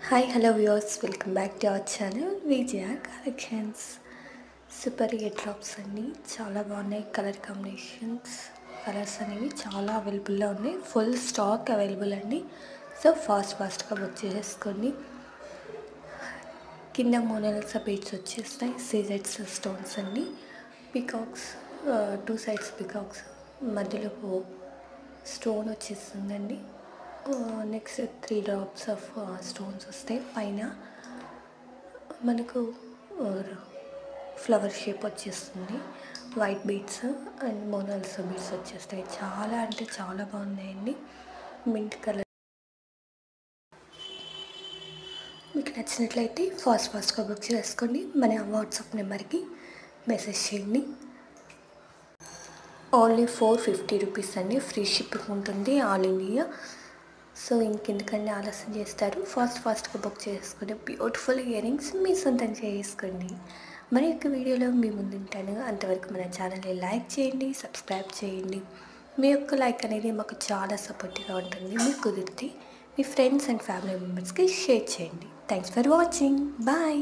Hi hello viewers, welcome back to our channel Vijaya collections. Super ear drops అన్నీ చాలా బాగున్నాయి. Colour combinations, colours అనేవి చాలా అవైలబుల్లో ఉన్నాయి. ఫుల్ స్టాక్ అవైలబుల్ అండి. సో ఫాస్ట్గా బుక్ చేసేసుకోండి. కింద మోనాలిసా బీడ్స్ వచ్చేస్తాయి. సీజెడ్స్ స్టోన్స్ అండి. పికాక్స్, టూ సైడ్స్ పికాక్స్, మధ్యలో స్టోన్ వచ్చేస్తుందండి. నెక్స్ట్ 3 డ్రాప్స్ ఆఫ్ స్టోన్స్ వస్తాయి. పైన మనకు ఫ్లవర్ షేప్ వచ్చేస్తుంది. White beads and Mona Lisa beads వచ్చేస్తాయి. చాలా అంటే చాలా బాగున్నాయండి. Mint colour. మీకు నచ్చినట్లయితే ఫాస్ట్గా బుక్ చేసుకోండి. మన వాట్సాప్ నెంబర్కి మెసేజ్ చేయండి. ఓన్లీ 450 రూపీస్ అండి. ఫ్రీ షిప్పింగ్ ఉంటుంది ఆల్ ఇండియా. సో ఇంకెందుకంటే ఆలస్యం చేస్తారు. ఫాస్ట్గా బుక్ చేసుకుని బ్యూటిఫుల్ ఇయర్ రింగ్స్ మీ సొంతం చేసుకోండి. మరి యొక్క వీడియోలో మీ ముందుంటాను. అంతవరకు మన ఛానల్ని లైక్ చేయండి, సబ్స్క్రైబ్ చేయండి. మీ యొక్క లైక్ అనేది మాకు చాలా సపోర్టివ్గా ఉంటుంది. మీకు కుదిరితే మీ ఫ్రెండ్స్ అండ్ ఫ్యామిలీ మెంబర్స్కి షేర్ చేయండి. Thanks for watching. బాయ్.